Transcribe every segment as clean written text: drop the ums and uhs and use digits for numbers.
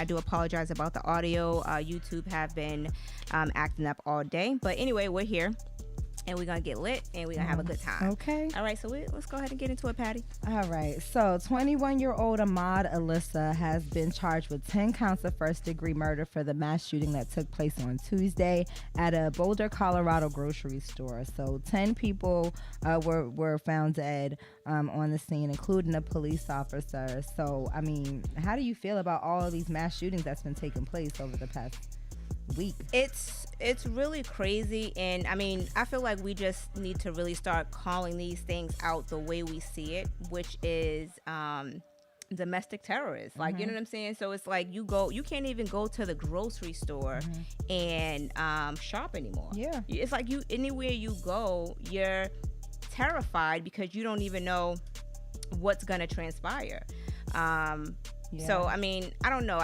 I do apologize about the audio. YouTube have been acting up all day. But anyway, we're here. And we're going to get lit, and we're going to have a good time. Okay. All right, so let's go ahead and get into it, Patty. All right. So 21-year-old Ahmad Alyssa has been charged with 10 counts of first-degree murder for the mass shooting that took place on Tuesday at a Boulder, Colorado grocery store. So 10 people were found dead on the scene, including a police officer. So, I mean, how do you feel about all of these mass shootings that's been taking place over the past week? It's really crazy, and I mean, I feel like we just need to really start calling these things out the way we see it, which is domestic terrorists. Like, you know what I'm saying? So it's like you can't even go to the grocery store and shop anymore. Yeah, it's like anywhere you go, you're terrified because you don't even know what's gonna transpire. So I mean, I don't know.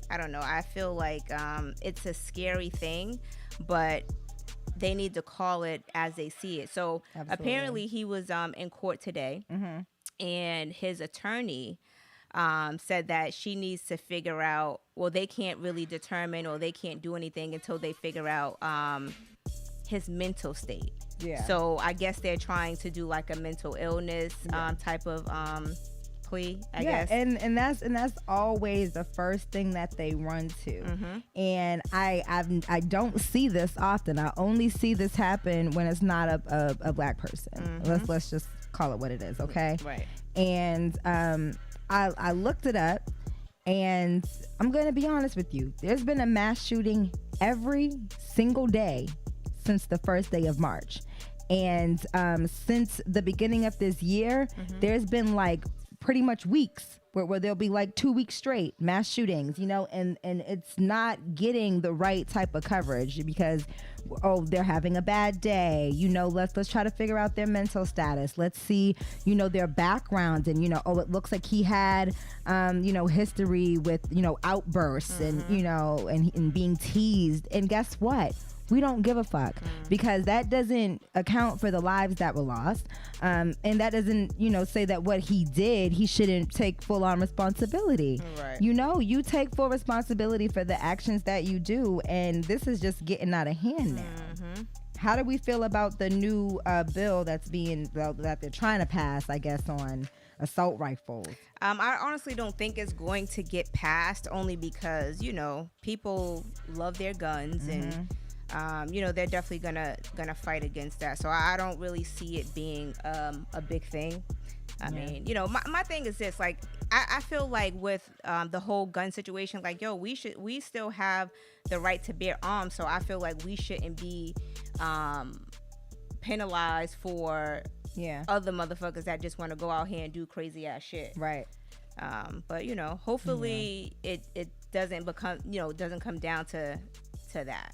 I don't know. I feel like it's a scary thing, but they need to call it as they see it. So apparently he was in court today, and his attorney said that she needs to figure out, well, they can't really determine or they can't do anything until they figure out his mental state. Yeah. So I guess they're trying to do like a mental illness type of plea, I guess. And that's always the first thing that they run to. And I don't see this often. I only see this happen when it's not a black person. Let's just call it what it is, okay? Right. And I looked it up, and I'm gonna be honest with you. There's been a mass shooting every single day since the first day of March. And since the beginning of this year, there's been like pretty much weeks where there'll be like 2 weeks straight mass shootings, and it's not getting the right type of coverage because, they're having a bad day, let's try to figure out their mental status. Let's see, their background, and, it looks like he had, history with, outbursts and, and being teased. And guess what? We don't give a fuck because that doesn't account for the lives that were lost. And that doesn't, say that what he did, he shouldn't take full on responsibility. Right. You take full responsibility for the actions that you do. And this is just getting out of hand now. How do we feel about the new bill that they're trying to pass, I guess, on assault rifles? I honestly don't think it's going to get passed, only because, people love their guns and they're definitely gonna fight against that. So I don't really see it being a big thing. I mean, my thing is this, like, I feel like with the whole gun situation, like, we still have the right to bear arms. So I feel like we shouldn't be penalized for other motherfuckers that just want to go out here and do crazy ass shit. Right. But hopefully it doesn't come down to that.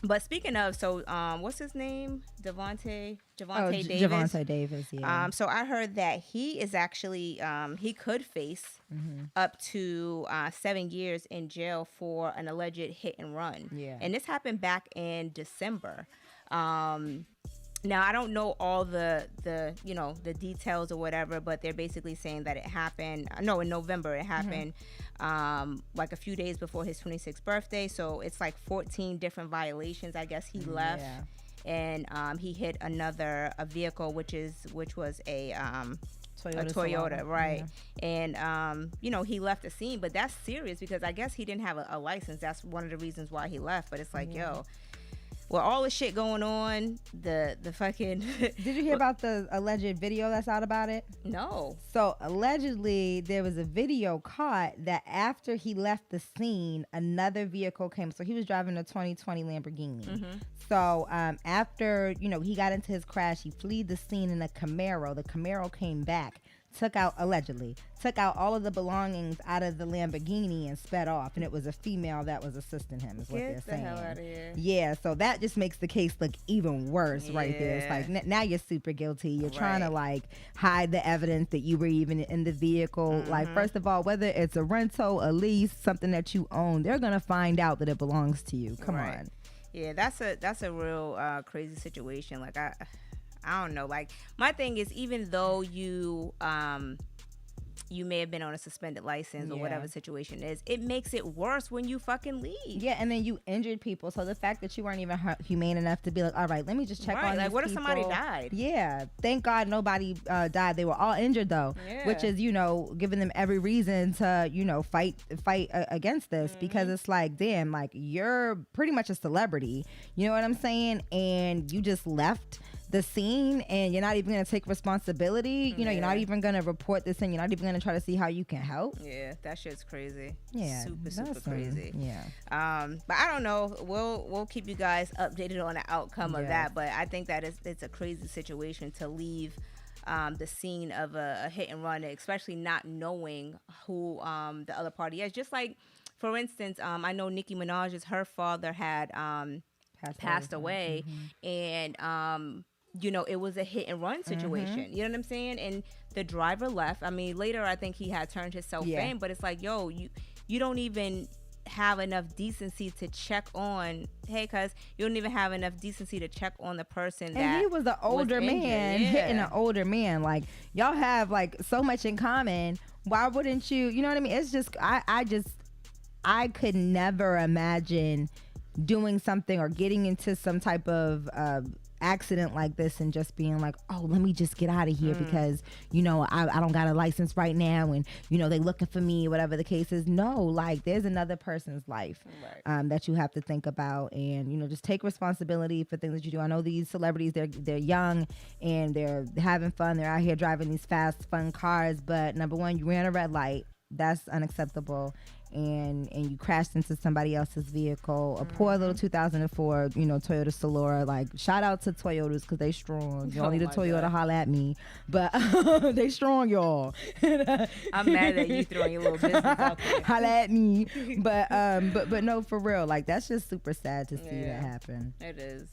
But speaking of, so what's his name? Gervonta Davis. Gervonta Davis, yeah. So I heard that he is actually he could face up to 7 years in jail for an alleged hit and run. Yeah. And this happened back in December. Now I don't know all the details or whatever, but they're basically saying that it happened. No, in November it happened. Like a few days before his 26th birthday. So it's like 14 different violations. I guess he left, and he hit a vehicle, which was a Toyota, right? Yeah. And he left the scene, but that's serious because I guess he didn't have a license. That's one of the reasons why he left. But it's like, with all the shit going on, the fucking... Did you hear about the alleged video that's out about it? No. So allegedly there was a video caught that after he left the scene, another vehicle came. So he was driving a 2020 Lamborghini. So after, he got into his crash, he fled the scene in a Camaro. The Camaro came back, took out all of the belongings out of the Lamborghini and sped off. And it was a female that was assisting him, is what they're saying. Get the hell out of here. Yeah, so that just makes the case look even worse right there. It's like, now you're super guilty. You're trying to, like, hide the evidence that you were even in the vehicle. Like, first of all, whether it's a rental, a lease, something that you own, they're going to find out that it belongs to you. Come on. Yeah, that's a real crazy situation. Like, I don't know. Like, my thing is, even though you you may have been on a suspended license or whatever the situation is. It makes it worse when you fucking leave. Yeah, and then you injured people. So the fact that you weren't even humane enough to be like, all right, let me just check on like, these what if people. somebody died? Yeah, thank God nobody died. They were all injured though, which is, you know, giving them every reason to, you know, fight against this, because it's like, damn, like, you're pretty much a celebrity. You know what I'm saying? And you just left the scene and you're not even going to take responsibility. You know, you're not even going to report this and you're not even going to try to see how you can help. Yeah, that shit's crazy. Yeah, super crazy. Yeah. But I don't know. We'll keep you guys updated on the outcome of that. But I think that it's a crazy situation to leave the scene of a hit and run, especially not knowing who the other party is. Just like, for instance, I know Nicki Minaj's, her father had passed away, and you know, it was a hit and run situation. You know what I'm saying? And the driver left. I mean, later I think he had turned himself in, but it's like, yo, you don't even have enough decency to check on, hey, cuz you don't even have enough decency to check on the person that and he was an older man hitting an older man. Like, y'all have like so much in common. Why wouldn't you know what I mean? It's just I could never imagine doing something or getting into some type of accident like this and just being like, oh, let me just get out of here because, you know, I don't got a license right now and, you know, they looking for me, whatever the case is. No, like, there's another person's life that you have to think about, and, you know, just take responsibility for things that you do. I know these celebrities, they're young and they're having fun. They're out here driving these fast, fun cars, but number one, you ran a red light. That's unacceptable. And you crashed into somebody else's vehicle, a poor little 2004, you know, Toyota Solara. Like, shout out to Toyotas because they strong. You don't need a Toyota, holla at me, but they strong, y'all. I'm mad that you throwing your little business out there. Holla at me, but no, for real, like, that's just super sad to see that happen. It is.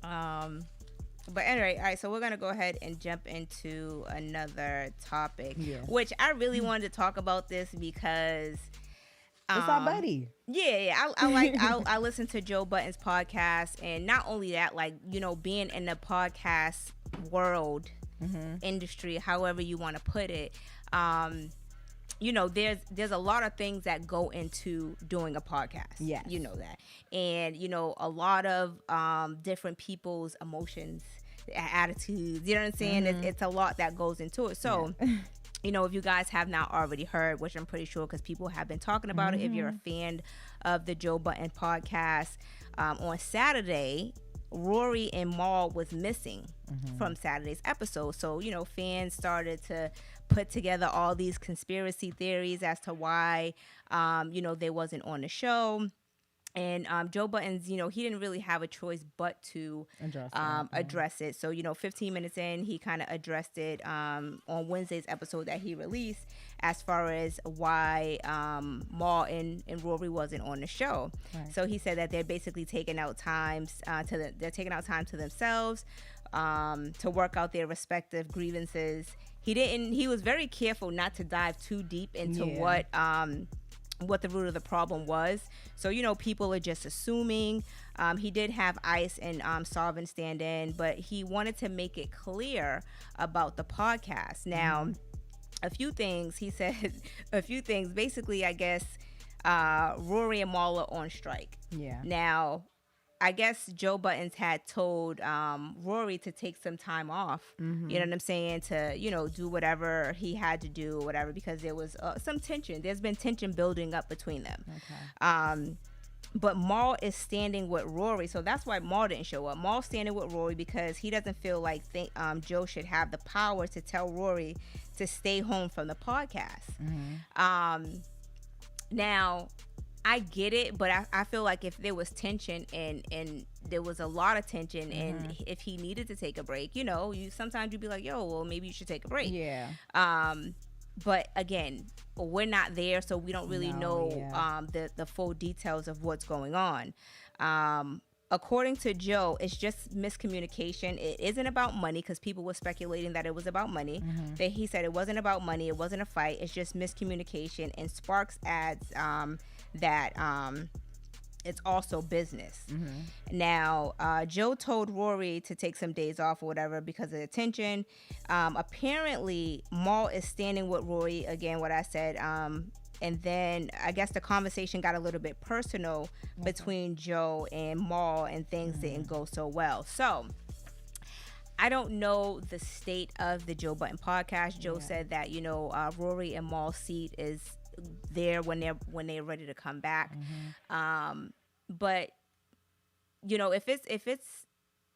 But anyway, all right, so we're going to go ahead and jump into another topic, which I really wanted to talk about this because it's our buddy. Yeah, I listen to Joe Budden's podcast, and not only that, like, you know, being in the podcast world, industry, however you want to put it, you know, there's a lot of things that go into doing a podcast. Yes. You know that. And, you know, a lot of different people's emotions, attitudes, you know what I'm saying? It's a lot that goes into it. So, you know, if you guys have not already heard, which I'm pretty sure because people have been talking about it, if you're a fan of the Joe Budden podcast, on Saturday, Rory and Mal was missing from Saturday's episode. So, you know, fans started to put together all these conspiracy theories as to why, you know, they wasn't on the show. And Joe Budden's, you know, he didn't really have a choice but to address it. So, you know, 15 minutes in, he kind of addressed it on Wednesday's episode that he released as far as why Mal and Rory wasn't on the show. Right. So he said that they're basically taking out times they're taking out time to themselves to work out their respective grievances. He was very careful not to dive too deep into what the root of the problem was. So, you know, people are just assuming. He did have Ice and Sarvin stand in, but he wanted to make it clear about the podcast. Now, a few things, he said, basically, I guess, Rory and Mal are on strike. Yeah. Now, I guess Joe Budden's had told Rory to take some time off, you know what I'm saying, to, you know, do whatever he had to do or whatever, because there was some tension. There's been tension building up between them. Okay. But Mal is standing with Rory, so that's why Mal didn't show up. Mal's standing with Rory because he doesn't feel like Joe should have the power to tell Rory to stay home from the podcast. Now, I get it, but I feel like if there was tension and there was a lot of tension, and if he needed to take a break, you know, sometimes you'd be like, yo, well, maybe you should take a break. Yeah. But again, we're not there, so we don't really know the full details of what's going on. According to Joe, it's just miscommunication. It isn't about money, because people were speculating that it was about money. That he said it wasn't about money. It wasn't a fight. It's just miscommunication. And Sparks adds that it's also business. Now, Joe told Rory to take some days off or whatever because of the tension. Apparently, Mal is standing with Rory, again, what I said. And then I guess the conversation got a little bit personal between Joe and Mal, and things didn't go so well. So I don't know the state of the Joe Budden podcast. Joe said that, you know, Rory and Mal's seat is there when they're ready to come back. But you know, if it's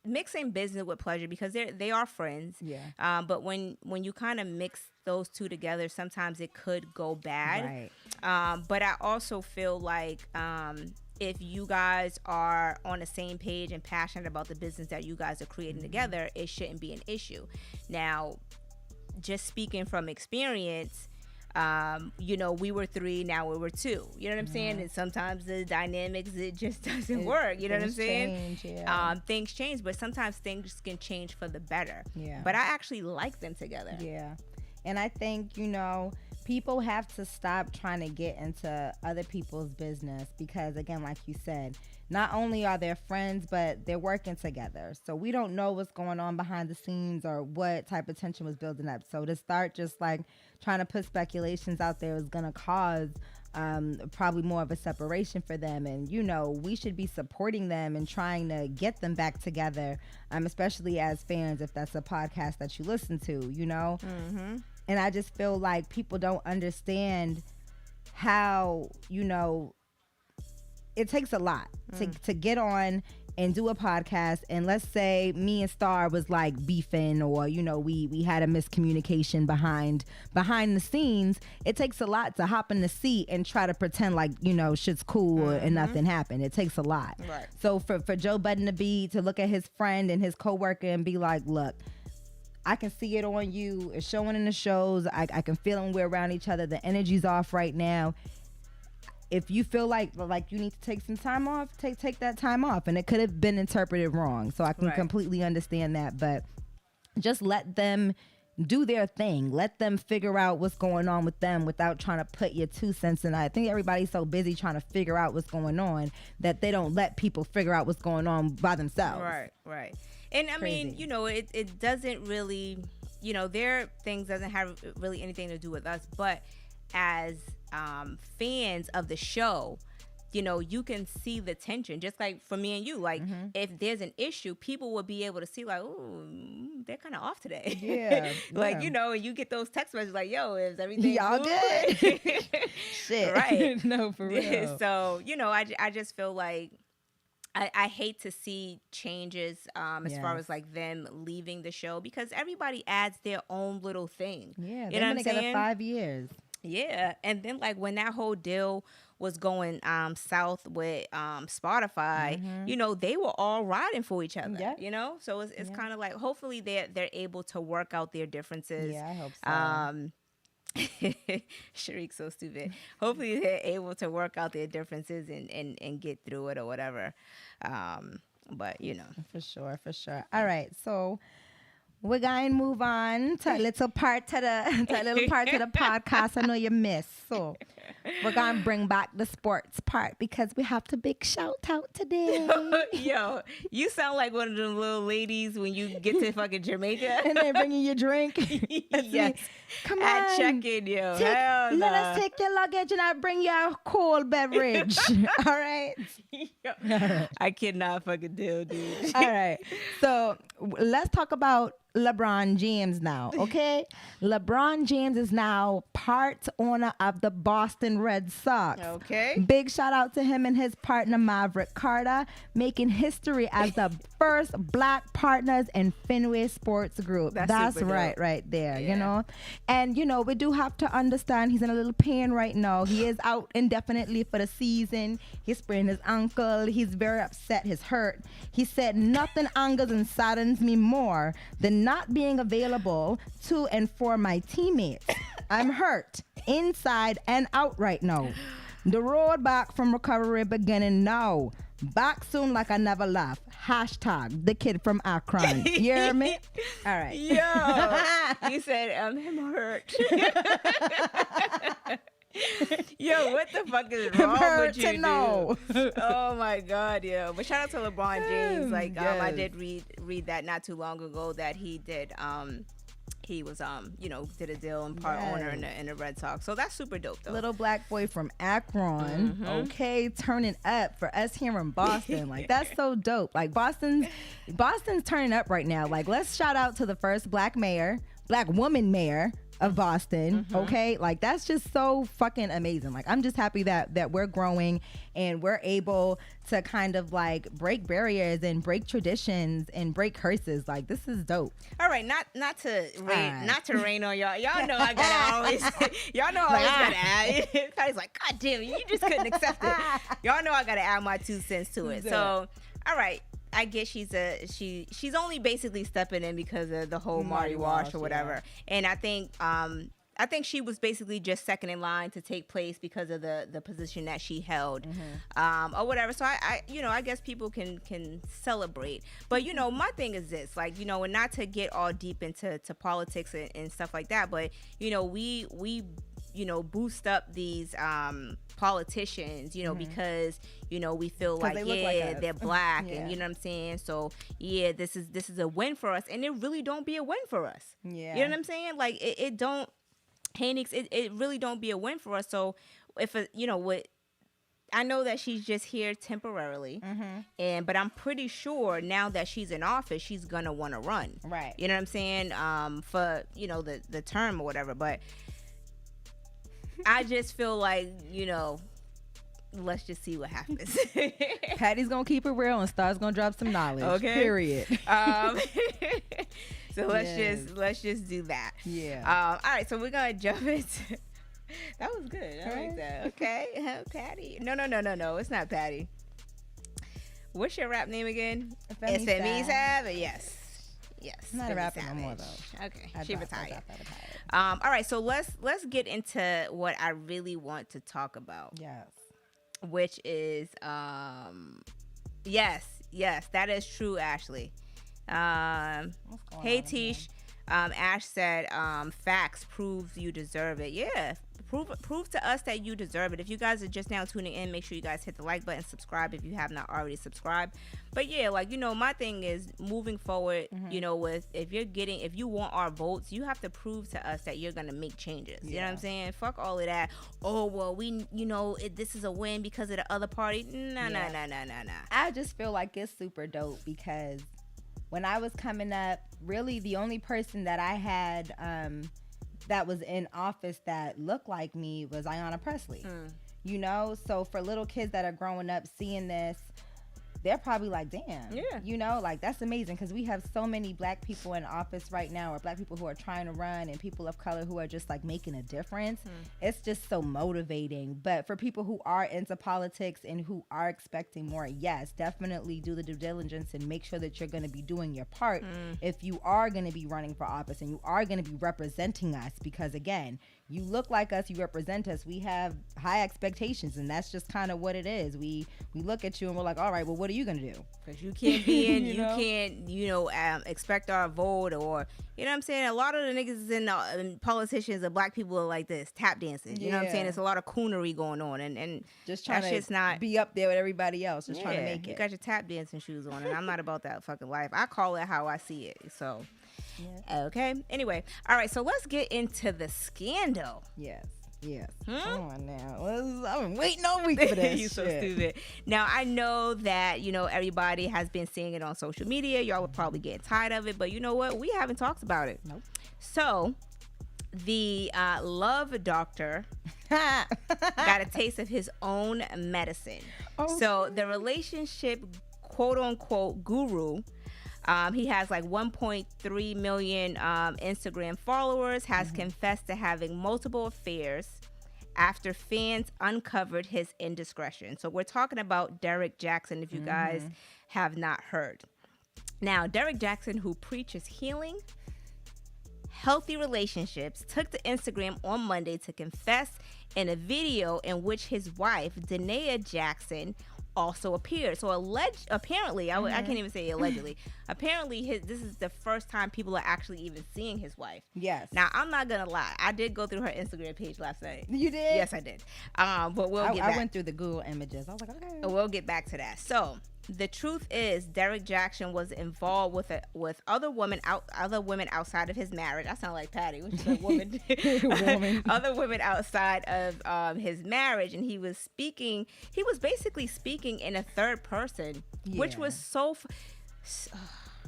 mixing business with pleasure, because they are friends. But when you kind of mix those two together, sometimes it could go bad. But I also feel like if you guys are on the same page and passionate about the business that you guys are creating together, it shouldn't be an issue. Now, just speaking from experience, you know, we were 3, now we were 2. You know what I'm saying? And sometimes the dynamics, it just doesn't work. You know what I'm saying? Things change, but sometimes things can change for the better. But I actually like them together. And I think, you know, people have to stop trying to get into other people's business because, again, like you said, not only are they friends, but they're working together. So we don't know what's going on behind the scenes or what type of tension was building up. So to start just like trying to put speculations out there is going to cause probably more of a separation for them. And, you know, we should be supporting them and trying to get them back together, especially as fans, if that's a podcast that you listen to, you know. And I just feel like people don't understand how, you know, it takes a lot to get on and do a podcast. And let's say me and Star was like beefing, or, you know, we had a miscommunication behind the scenes. It takes a lot to hop in the seat and try to pretend like, you know, shit's cool and nothing happened. It takes a lot. So for Joe Budden to look at his friend and his coworker and be like, look, I can see it on you. It's showing in the shows. I can feel when we're around each other. The energy's off right now. If you feel like you need to take some time off, take that time off. And it could have been interpreted wrong. So I can completely understand that. But just let them do their thing. Let them figure out what's going on with them without trying to put your 2 cents in. I think everybody's so busy trying to figure out what's going on that they don't let people figure out what's going on by themselves. Right. And I mean, you know, it doesn't really, you know, their things doesn't have really anything to do with us. But as fans of the show, you know, you can see the tension. Just like for me and you, like if there's an issue, people will be able to see like, oh, they're kind of off today. Like, you know, and you get those text messages like, yo, is everything y'all good? Shit. Right. No, for real. So, you know, I just feel like I hate to see changes as far as like them leaving the show, because everybody adds their own little thing. Yeah, you know what I'm saying? Together 5 years. Yeah, and then like when that whole deal was going south with Spotify, you know, they were all riding for each other. You know, so it's kind of like hopefully they're able to work out their differences. Yeah, I hope so. Shariq's so stupid. Hopefully they're able to work out their differences and get through it or whatever. But you know, for sure. All right, so we're going to move on to a little part to the podcast I know you missed. So we're going to bring back the sports part because we have to big shout out today. Yo, you sound like one of them little ladies when you get to fucking Jamaica. And they're bringing you a drink. Yes. Come on. At check-in, yo. Let us take your luggage and I'll bring you a cold beverage. All right? Yo, I cannot fucking deal, dude. All right. So let's talk about LeBron James now, okay? LeBron James is now part owner of the Boston Red Sox. Okay. Big shout out to him and his partner Maverick Carter, making history as the first black partners in Fenway Sports Group. That's right there, you know? And, you know, we do have to understand he's in a little pain right now. He is out indefinitely for the season. He sprained his ankle. He's very upset. He's hurt. He said, nothing angers and saddens me more than not being available to and for my teammates. I'm hurt inside and out right now. The road back from recovery beginning now. Back soon like I never left. Hashtag the kid from Akron. You hear me? All right. Yo, you said I'm hurt. Yo, what the fuck is wrong Her with to you, know. dude? Oh my God, yo. But shout out to LeBron James. Like, I Yes. did read that not too long ago that he did he was did a deal and part owner in the Red Sox. So that's super dope though. Little black boy from Akron, okay, turning up for us here in Boston. Like, that's so dope. Like, Boston's turning up right now. Like, let's shout out to the first black woman mayor of Boston. Okay, like, that's just so fucking amazing. Like, I'm just happy that we're growing and we're able to kind of like break barriers and break traditions and break curses. Like, this is dope. All right, not to rain on y'all. Y'all know I gotta always y'all know I always gotta add. Patty's like, God damn it, you just couldn't accept it. Y'all know I gotta add my 2 cents to it. So all right, I guess she's only basically stepping in because of the whole Marty Walsh or whatever. And I think she was basically just second in line to take place because of the position that she held, or whatever. So I guess people can celebrate. But my thing is this, like, and not to get all deep into politics and stuff like that, but we boost up these politicians, because we feel like they're black and you know what I'm saying. So this is a win for us, and it really don't be a win for us. Yeah, you know what I'm saying? Like it don't. Hanix, it really don't be a win for us. So if I know that she's just here temporarily, but I'm pretty sure now that she's in office, she's gonna want to run. Right. You know what I'm saying? For the term or whatever. But I just feel like let's just see what happens. Patty's gonna keep it real and Star's gonna drop some knowledge. Okay. Period. So let's just do that. Yeah. All right. So we're gonna jump into. That was good. I like that. Okay. Patty. No. It's not Patty. What's your rap name again? Femi Sav. Yes. I'm not a rapper no more though. Okay. She retired. All right. So let's get into what I really want to talk about. Yes. Which is yes, that is true, Ashley. Hey Tish, Ash said facts proves you deserve it. Yeah, prove to us that you deserve it. If you guys are just now tuning in, make sure you guys hit the like button, subscribe if you have not already subscribed. But yeah, like my thing is moving forward, with if you want our votes, you have to prove to us that you're gonna make changes. You know what I'm saying? Fuck all of that. Oh well, this is a win because of the other party. Nah. I just feel like it's super dope because when I was coming up, really the only person that I had that was in office that looked like me was Ayanna Pressley. So for little kids that are growing up seeing this, they're probably like, damn, like that's amazing because we have so many black people in office right now, or black people who are trying to run, and people of color who are just like making a difference. It's just so motivating. But for people who are into politics and who are expecting more, yes, definitely do the due diligence and make sure that you're going to be doing your part if you are going to be running for office and you are going to be representing us, because again, you look like us, you represent us, we have high expectations, and that's just kind of what it is. We look at you and we're like, all right, well, what are you gonna do? Because you can't be in, you can't expect our vote, or you know what I'm saying. A lot of the niggas and politicians and black people are like this, tap dancing. You know what I'm saying? There's a lot of coonery going on, and just trying to not be up there with everybody else, just trying to make it. You got your tap dancing shoes on, and I'm not about that fucking life. I call it how I see it. So. Yeah. Okay. Anyway, all right. So let's get into the scandal. Yes. Come on now. I've been waiting all week for this. You're so stupid. Now I know that everybody has been seeing it on social media. Y'all would probably get tired of it, but you know what? We haven't talked about it. Nope. So the love doctor got a taste of his own medicine. Oh. So the relationship, quote unquote, guru. He has like 1.3 million Instagram followers, has confessed to having multiple affairs after fans uncovered his indiscretion. So we're talking about Derek Jackson, if you guys have not heard. Now, Derek Jackson, who preaches healing, healthy relationships, took to Instagram on Monday to confess in a video in which his wife, Danae Jackson, also appeared. So apparently, I can't even say allegedly. Apparently, this is the first time people are actually even seeing his wife. Yes. Now, I'm not gonna lie. I did go through her Instagram page last night. You did? Yes, I did. But we'll get back. I went through the Google images. I was like, okay. We'll get back to that. So the truth is, Derek Jackson was involved with other women outside of his marriage. I sound like Patty, which is a woman. Woman. Other women outside of his marriage, and he was basically speaking in a third person, which was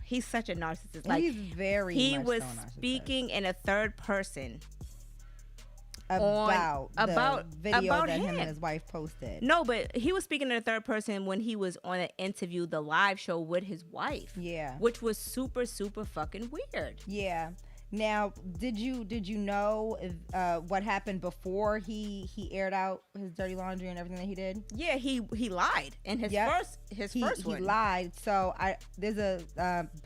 he's such a narcissist. Like, he's very. He much was so narcissist. speaking in a third person. About the video about that him him and his wife posted. No, but he was speaking in the third person when he was on an interview, the live show with his wife. Yeah. Which was super, super fucking weird. Yeah. Now, did you know what happened before he aired out his dirty laundry and everything that he did? Yeah, he lied in his first one. He lied. So there's a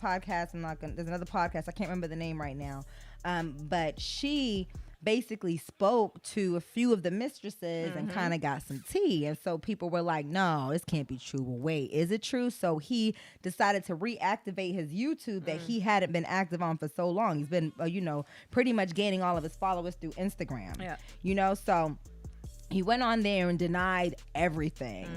podcast. There's another podcast. I can't remember the name right now. But she basically spoke to a few of the mistresses and kind of got some tea, and so people were like, no, this can't be true. Well, wait, is it true? So he decided to reactivate his YouTube that he hadn't been active on for so long. He's been pretty much gaining all of his followers through Instagram. So he went on there and denied everything.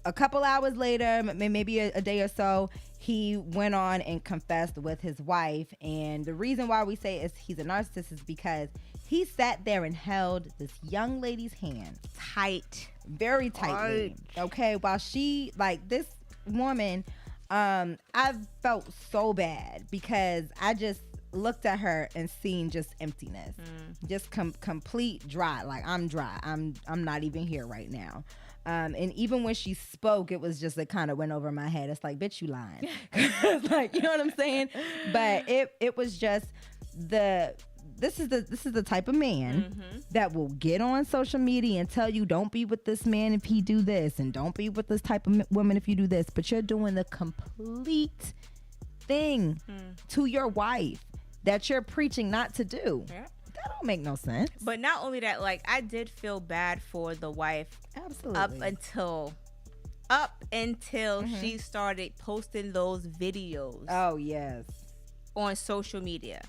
A couple hours later, maybe a day or so, he went on and confessed with his wife. And the reason why we say he's a narcissist is because he sat there and held this young lady's hand very tightly. Okay, while she, like, this woman, I felt so bad because I just looked at her and seen just emptiness, just complete dry. Like, I'm dry. I'm not even here right now. And even when she spoke, it was just, it kind of went over my head. It's like, bitch, you lying. Like, you know what I'm saying? But it was just this is the type of man that will get on social media and tell you, don't be with this man if he do this, and don't be with this type of woman if you do this. But you're doing the complete thing to your wife that you're preaching not to do. Yeah. That don't make no sense. But not only that, like, I did feel bad for the wife. Absolutely. Up until she started posting those videos. Oh, yes. On social media.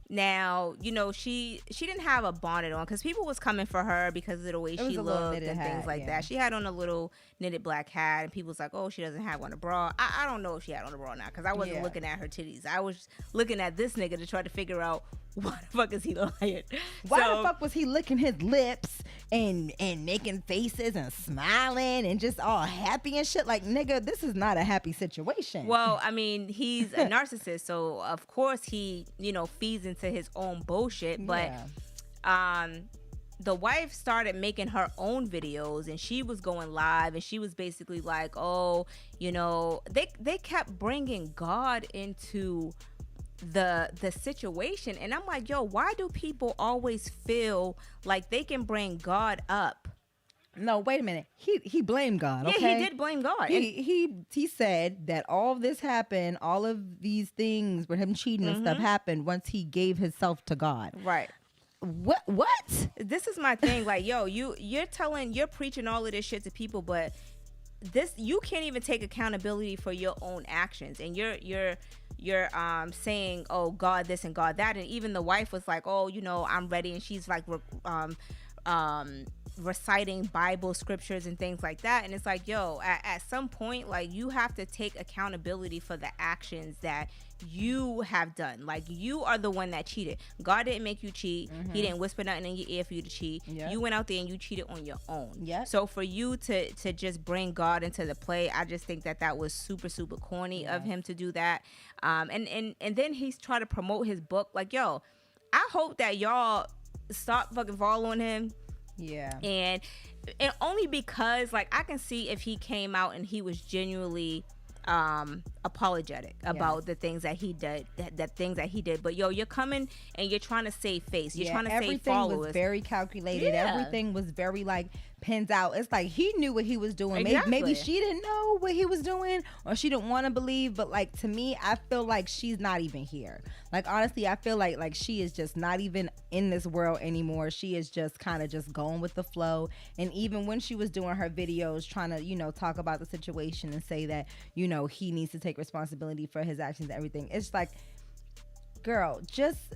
Now, she didn't have a bonnet on because people was coming for her because of the way she looked and things like that. She had on a little knitted black hat, and people was like, oh, she doesn't have on a bra. I don't know if she had on a bra now because I wasn't looking at her titties. I was looking at this nigga to try to figure out why the fuck is he lying. Why the fuck was he licking his lips and making faces and smiling and just all happy and shit? Like, nigga, this is not a happy situation. Well, I mean, he's a narcissist, so of course he, feeds into his own bullshit. But the wife started making her own videos, and she was going live, and she was basically like, oh, they kept bringing God into the situation, and I'm like, yo, why do people always feel like they can bring God up? No, wait a minute. He blamed God. Okay? Yeah, he did blame God. He said that all of this happened, all of these things with him cheating and stuff happened once he gave himself to God. Right. What? This is my thing. Like, yo, you're preaching all of this shit to people, but you can't even take accountability for your own actions, and you're saying, oh, God this and God that, and even the wife was like, oh, I'm ready, and she's like reciting Bible scriptures and things like that, and it's like, yo, at some point, like, you have to take accountability for the actions that you have done. Like, you are the one that cheated. God didn't make you cheat. He didn't whisper nothing in your ear for you to cheat. You went out there and you cheated on your own. So for you to just bring God into the play, I just think that was super, super corny of him to do that. And then he's trying to promote his book. Like, yo, I hope that y'all stop fucking following him. Yeah. And only because, like, I can see if he came out and he was genuinely apologetic about the things that he did, but you're coming and you're trying to save face, you're trying to save followers. Everything was very calculated. Everything was very like pins out. It's like he knew what he was doing. Exactly. Maybe she didn't know what he was doing, or she didn't want to believe, but like to me, I feel like she's not even here. Like honestly, I feel like she is just not even in this world anymore. She is just kind of just going with the flow. And even when she was doing her videos trying to, talk about the situation and say that, he needs to take responsibility for his actions and everything, it's like, girl, just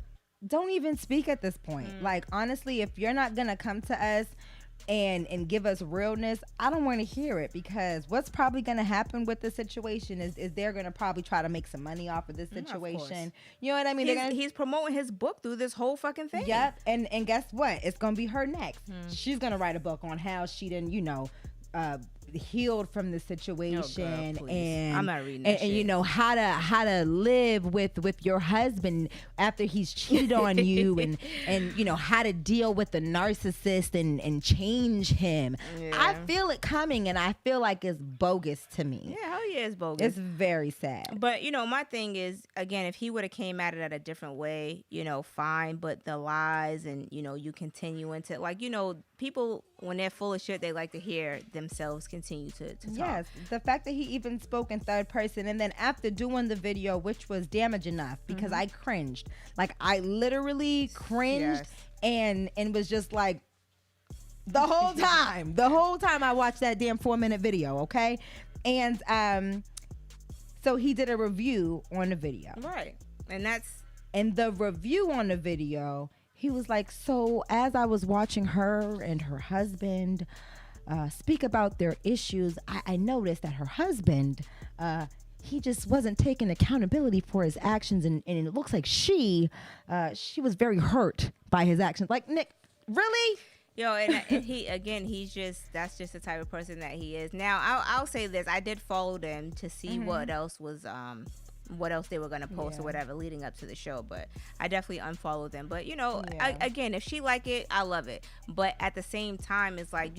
don't even speak at this point. Like honestly, if you're not gonna come to us and give us realness, I don't want to hear it, because what's probably going to happen with the situation is they're going to probably try to make some money off of this situation. You know what I mean? He's promoting his book through this whole fucking thing. Yep. And guess what? It's going to be her next. She's going to write a book on how she didn't, healed from the situation. Oh, and I'm not reading that shit. And how to live with your husband after he's cheated on you, and how to deal with the narcissist and change him. I feel it coming, and I feel like it's bogus to me. Yeah, hell yeah, it's bogus. It's very sad. But my thing is, again, if he would have came at it at a different way, fine, but the lies and you continue into, like, people, when they're full of shit, they like to hear themselves continue to talk. Yes, the fact that he even spoke in third person, and then after doing the video, which was damage enough, because I cringed. Like, I literally cringed and was just like, the whole time I watched that damn 4-minute video, okay? And so he did a review on the video. Right. And the review on the video, he was like, so as I was watching her and her husband speak about their issues, I noticed that her husband, he just wasn't taking accountability for his actions, and it looks like she was very hurt by his actions. Like, Nick, really? And he's just, that's just the type of person that he is. Now, I'll say this: I did follow them to see what else they were going to post or whatever leading up to the show, but I definitely unfollowed them. But again, if she like it, I love it. But at the same time, it's like,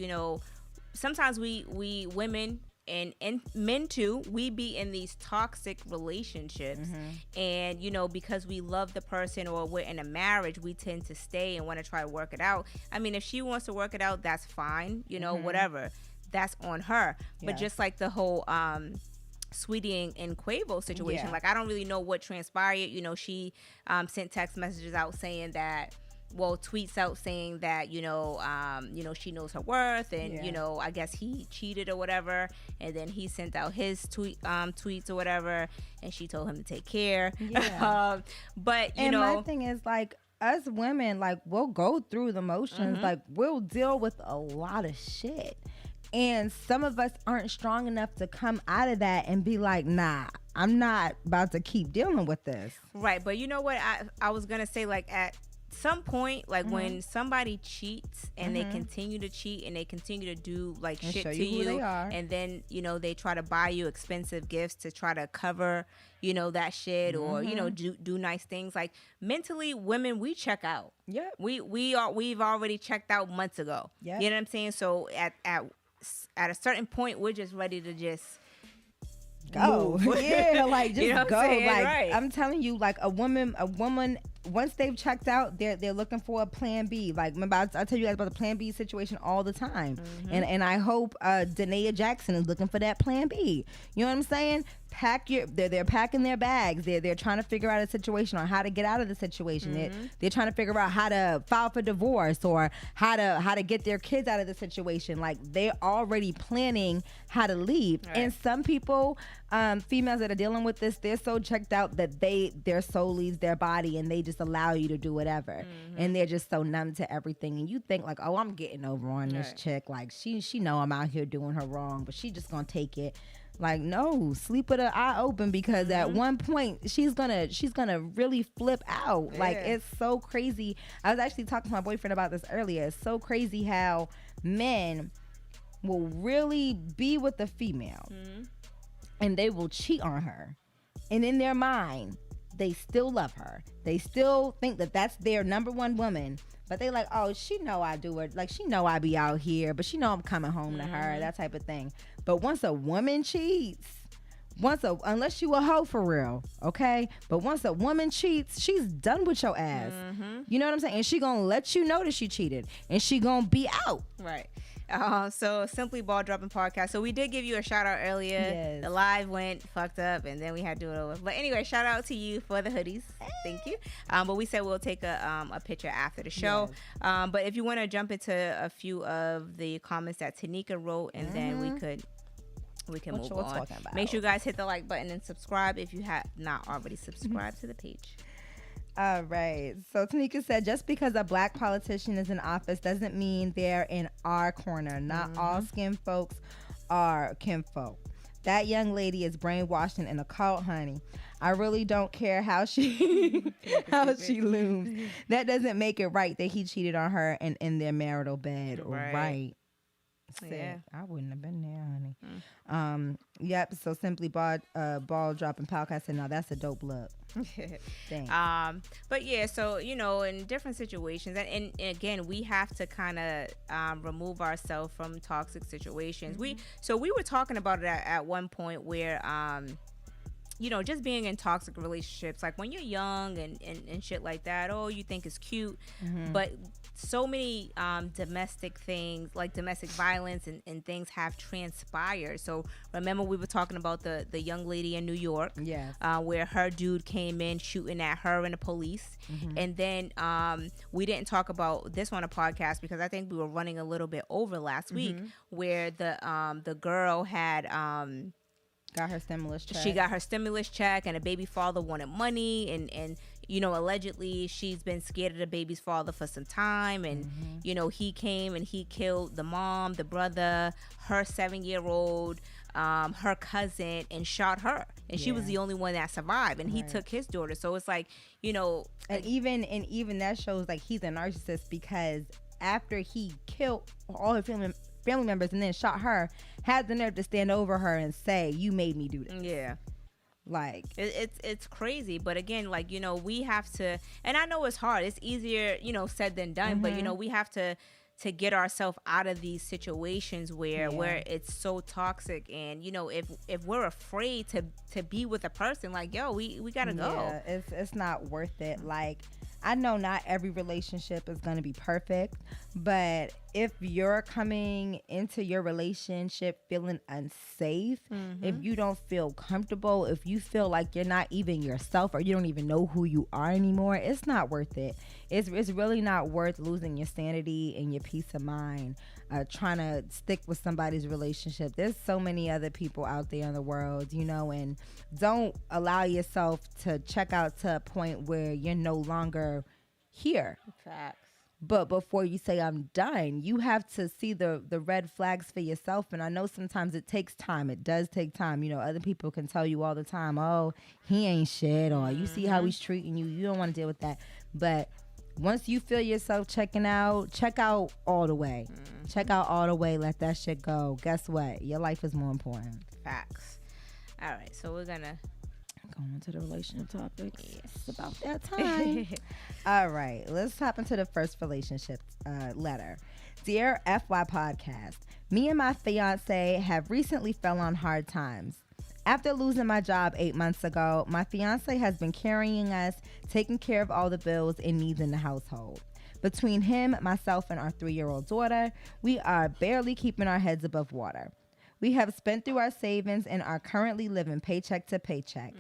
sometimes we women and men too, we be in these toxic relationships, and because we love the person or we're in a marriage, we tend to stay and want to try to work it out. I mean, if she wants to work it out, that's fine, whatever, that's on her. But just like the whole Sweetie and Quavo situation, like, I don't really know what transpired. She sent text messages out saying that, tweets out saying that she knows her worth, and I guess he cheated or whatever, and then he sent out his tweets or whatever, and she told him to take care. But my thing is, like, us women, like, we'll go through the motions, like, we'll deal with a lot of shit. And some of us aren't strong enough to come out of that and be like, nah, I'm not about to keep dealing with this. Right. But you know what? I was going to say, like, at some point, like, when somebody cheats and they continue to cheat and they continue to do, like, and shit to you, and then, they try to buy you expensive gifts to try to cover, that shit, or, do nice things. Like, mentally, women, we check out. Yeah. We've already checked out months ago. Yeah. You know what I'm saying? So at a certain point, we're just ready to just go. Yeah, like, just go. Like, right. I'm telling you, like, a woman, once they've checked out, they're looking for a plan B. Like, I tell you guys about the plan B situation all the time. And I hope Danae Jackson is looking for that plan B. You know what I'm saying? They're packing their bags. They're trying to figure out a situation on how to get out of the situation. They're trying to figure out how to file for divorce, or how to get their kids out of the situation. Like, they're already planning how to leave. Right. And some people, females that are dealing with this, they're so checked out that their soul leaves their body, and they just allow you to do whatever. And they're just so numb to everything. And you think, like, oh, I'm getting over on this chick. Like, she know I'm out here doing her wrong, but she just gonna take it. Like, no, sleep with her eye open, because at one point she's gonna really flip out. Yeah. Like, it's so crazy. I was actually talking to my boyfriend about this earlier. It's so crazy how men will really be with the female and they will cheat on her, and in their mind they still love her. They still think that that's their number one woman. But they like, oh, she know I do it. Like, she know I be out here, but she know I'm coming home to her, that type of thing. But once a woman cheats, unless you a hoe for real, okay? But once a woman cheats, she's done with your ass. You know what I'm saying? And she gonna let you know that she cheated, and she gonna be out. Right. So Simply Ball Dropping Podcast. So we did give you a shout out earlier. Yes. The live went fucked up, and then we had to do it over. But anyway, shout out to you for the hoodies. Thank you. But we said we'll take a picture after the show. Yes. But if you want to jump into a few of the comments that Tanika wrote, and then we can move on. Make sure you guys hit the like button and subscribe if you have not already subscribed to the page. All right. So Tanika said, just because a black politician is in office doesn't mean they're in our corner. Not all skin folks are kinfolk. That young lady is brainwashed and in a cult, honey. I really don't care how she looms. That doesn't make it right that he cheated on her and in their marital bed. Right. Yeah. I wouldn't have been there, honey. Yep. So Simply Ball Dropping Podcast said, no, that's a dope look. Thanks. But yeah, so in different situations, and again, we have to kind of remove ourselves from toxic situations. We were talking about it at one point where just being in toxic relationships, like when you're young and shit like that, you think it's cute, but so many domestic things, like domestic violence and things have transpired. So remember we were talking about the young lady in New York, where her dude came in shooting at her and the police. And then we didn't talk about this on a podcast because I think we were running a little bit over last week, where the girl had got her stimulus check. She got her stimulus check, and a baby father wanted money, and allegedly she's been scared of the baby's father for some time, and he came and he killed the mom, the brother, her 7-year-old, her cousin, and shot her, and she was the only one that survived, and he took his daughter. So it's like, and even that shows like he's a narcissist, because after he killed all her family members and then shot her, had the nerve to stand over her and say, you made me do this. Yeah. Like it's crazy. But again, like, we have to, and I know it's hard, it's easier said than done, but we have to get ourselves out of these situations where it's so toxic, and if we're afraid to be with a person, like, yo, we gotta go. It's not worth it. Like, I know not every relationship is going to be perfect, but if you're coming into your relationship feeling unsafe, if you don't feel comfortable, if you feel like you're not even yourself, or you don't even know who you are anymore, it's not worth it. It's really not worth losing your sanity and your peace of mind trying to stick with somebody's relationship. There's so many other people out there in the world, and don't allow yourself to check out to a point where you're no longer here. Facts. But before you say I'm done, you have to see the red flags for yourself. And I know sometimes it takes time. It does take time. Other people can tell you all the time, oh, he ain't shit, or you see how he's treating you. You don't want to deal with that. But once you feel yourself check out all the way. Check out all the way. Let that shit go. Guess what? Your life is more important. Facts. All right. So we're going to go into the relationship topic. It's about that time. All right. Let's hop into the first relationship letter. Dear FY Podcast, me and my fiance have recently fell on hard times. After losing my job 8 months ago, my fiance has been carrying us, taking care of all the bills and needs in the household. Between him, myself, and our 3-year-old daughter, we are barely keeping our heads above water. We have spent through our savings and are currently living paycheck to paycheck.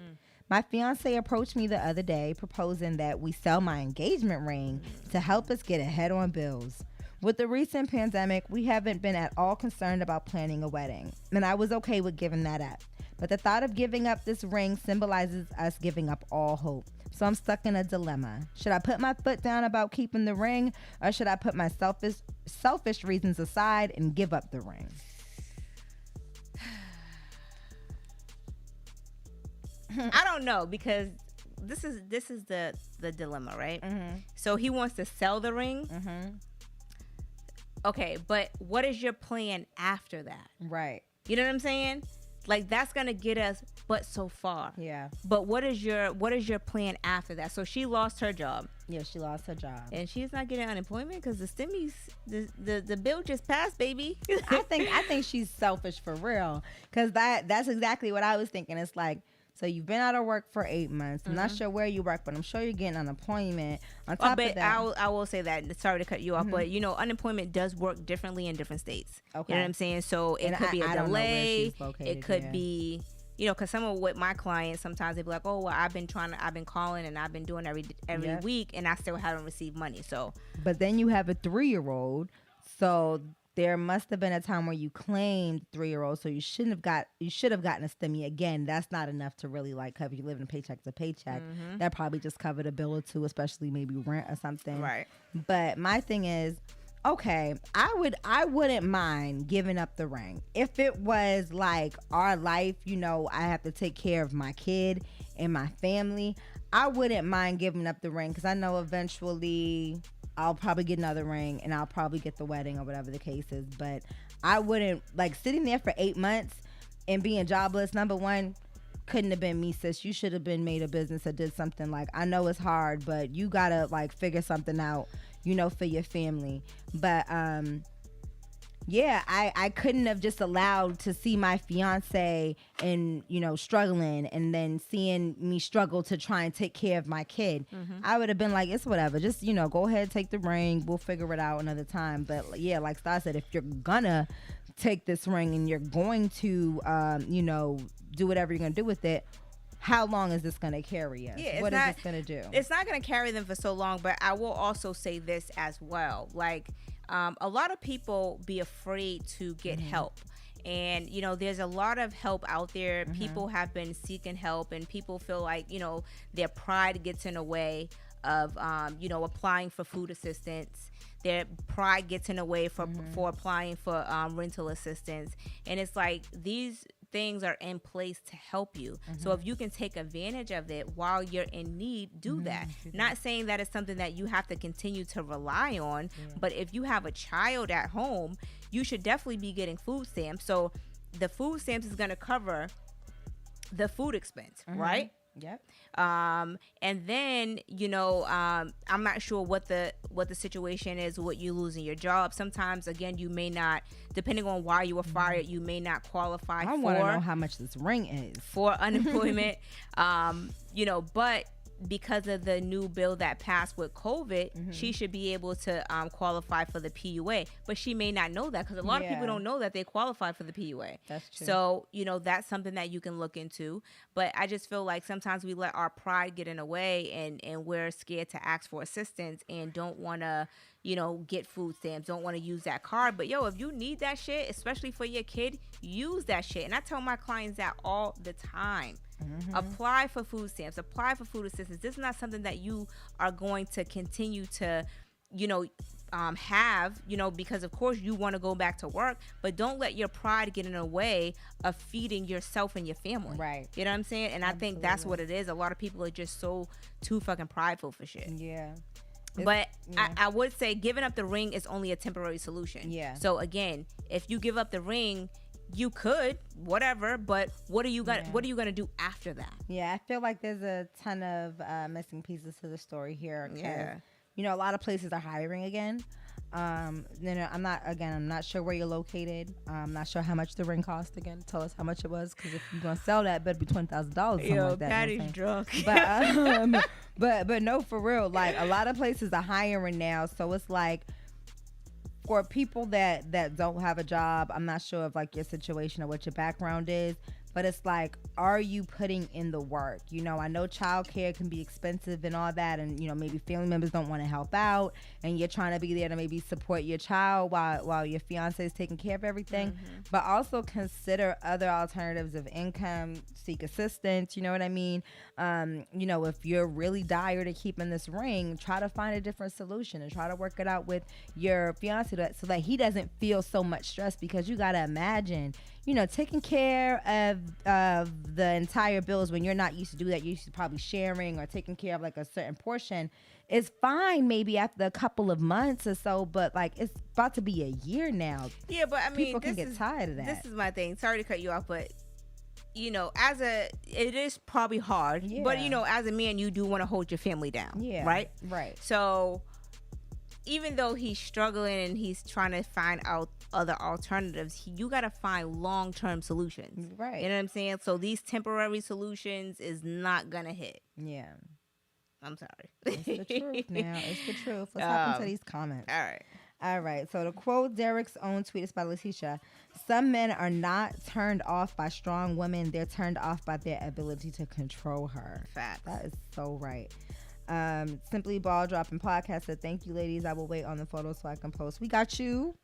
My fiance approached me the other day proposing that we sell my engagement ring to help us get ahead on bills. With the recent pandemic, we haven't been at all concerned about planning a wedding, and I was okay with giving that up. But the thought of giving up this ring symbolizes us giving up all hope. So I'm stuck in a dilemma. Should I put my foot down about keeping the ring, or should I put my selfish reasons aside and give up the ring? I don't know, because this is the dilemma, right? So he wants to sell the ring. Okay, but what is your plan after that? Right. You know what I'm saying? Like, that's gonna get us but so far. Yeah. But what is your plan after that? So she lost her job. Yeah, she lost her job. And she's not getting unemployment because the stimmies, the bill just passed, baby. I think she's selfish for real, because that's exactly what I was thinking. It's like, so you've been out of work for 8 months. I'm not sure where you work, but I'm sure you're getting unemployment. On top of that, I will say that. Sorry to cut you off, but unemployment does work differently in different states. Okay. You know what I'm saying? So it could be a delay. It could yeah. be, because some of what my clients, sometimes they be like, oh, well, I've been calling and I've been doing every week, and I still haven't received money. So, but then you have a 3-year-old, so there must have been a time where you claimed 3-year-old, so you should have gotten a stimmy. Again, that's not enough to really like cover you living paycheck to paycheck. That probably just covered a bill or two, especially maybe rent or something. Right. But my thing is, okay, I wouldn't mind giving up the ring if it was like our life. I have to take care of my kid and my family. I wouldn't mind giving up the ring, because I know eventually I'll probably get another ring and I'll probably get the wedding or whatever the case is. But I wouldn't, like, sitting there for 8 months and being jobless. Number one, couldn't have been me, sis. You should have been made a business or did something. Like, I know it's hard, but you gotta like figure something out, for your family. But yeah, I couldn't have just allowed to see my fiance and struggling, and then seeing me struggle to try and take care of my kid. I would have been like, it's whatever, just go ahead, take the ring, we'll figure it out another time. But yeah, like Star said, if you're gonna take this ring and you're going to do whatever you're gonna do with it, how long is this going to carry us? What is this going to do? It's not going to carry them for so long, but I will also say this as well. Like, a lot of people be afraid to get help. And, there's a lot of help out there. People have been seeking help, and people feel like, their pride gets in the way of, applying for food assistance. Their pride gets in the way for applying for rental assistance. And it's like, these things are in place to help you. So if you can take advantage of it while you're in need, do that. Not saying that it's something that you have to continue to rely on, but if you have a child at home, you should definitely be getting food stamps. So the food stamps is going to cover the food expense, right? Yep. And then, I'm not sure what the situation is, what you losing your job. Sometimes, again, you may not, depending on why you were fired, you may not qualify I want to know how much this ring is for unemployment. But because of the new bill that passed with COVID, she should be able to qualify for the PUA. But she may not know that, because a lot of people don't know that they qualify for the PUA. That's true. So, that's something that you can look into. But I just feel like sometimes we let our pride get in the way, and we're scared to ask for assistance and don't want to, get food stamps, don't want to use that card. But if you need that shit, especially for your kid, use that shit. And I tell my clients that all the time. Apply for food stamps, apply for food assistance. This is not something that you are going to continue to, have, because of course you want to go back to work, but don't let your pride get in the way of feeding yourself and your family. Right. You know what I'm saying? And Absolutely. I think that's what it is. A lot of people are just too fucking prideful for shit. Yeah. But I would say giving up the ring is only a temporary solution. Yeah. So again, if you give up the ring, you could, whatever, but what are you gonna do after that? Yeah, I feel like there's a ton of missing pieces to the story here. Yeah. A lot of places are hiring again. I'm not sure where you're located. I'm not sure how much the ring cost again. Tell us how much it was, because if you're gonna sell that, it better be $20,000. Yo, like that. Patty's drunk. But no, for real. Like, a lot of places are hiring now, so it's like, for people that don't have a job, I'm not sure of like your situation or what your background is, but it's like, are you putting in the work? I know childcare can be expensive and all that, and maybe family members don't want to help out, and you're trying to be there to maybe support your child while your fiance is taking care of everything. But also consider other alternatives of income, seek assistance. You know what I mean? If you're really dire to keeping this ring, try to find a different solution and try to work it out with your fiance so that he doesn't feel so much stress, because you got to imagine, taking care of the entire bills when you're not used to do that. You're used to probably sharing or taking care of like a certain portion. Is fine maybe after a couple of months or so, but like, it's about to be a year now. Yeah, but I mean, people can get tired of that. This is my thing. Sorry to cut you off, but it is probably hard, but as a man, you do want to hold your family down. Yeah. Right. So even though he's struggling and he's trying to find out other alternatives, you got to find long-term solutions. Right. You know what I'm saying? So these temporary solutions is not going to hit. Yeah. I'm sorry. It's the truth now. It's the truth. Let's hop into these comments. All right. So to quote Derek's own tweet, is by Letitia. Some men are not turned off by strong women. They're turned off by their ability to control her. Facts. That is so right. Simply Ball Dropping Podcast said, thank you, ladies. I will wait on the photos so I can post. We got you.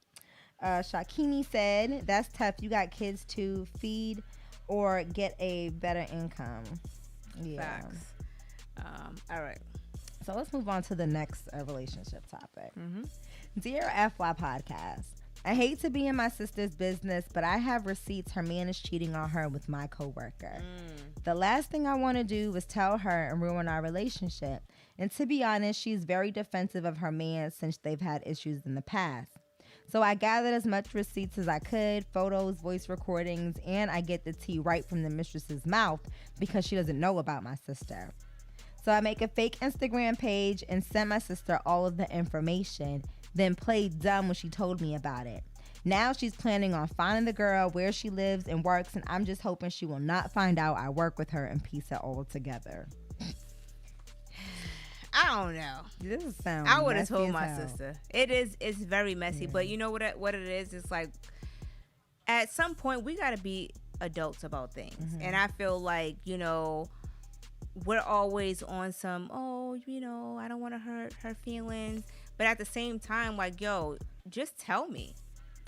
Shakini said, that's tough. You got kids to feed or get a better income. Yeah. Facts. All right. So let's move on to the next relationship topic. Mm-hmm. Dear FY Podcast, I hate to be in my sister's business, but I have receipts her man is cheating on her with my coworker. The last thing I want to do is tell her and ruin our relationship. And to be honest, she's very defensive of her man since they've had issues in the past. So I gathered as much receipts as I could, photos, voice recordings, and I get the tea right from the mistress's mouth because she doesn't know about my sister. So I make a fake Instagram page and send my sister all of the information, then played dumb when she told me about it. Now she's planning on finding the girl, where she lives and works, and I'm just hoping she will not find out I work with her and piece it all together. I don't know. This sounds I would have told my sister. It's very messy, but you know what it is? It's like at some point we got to be adults about things. And I feel like, we're always on some, I don't want to hurt her feelings. But at the same time, like, yo, just tell me.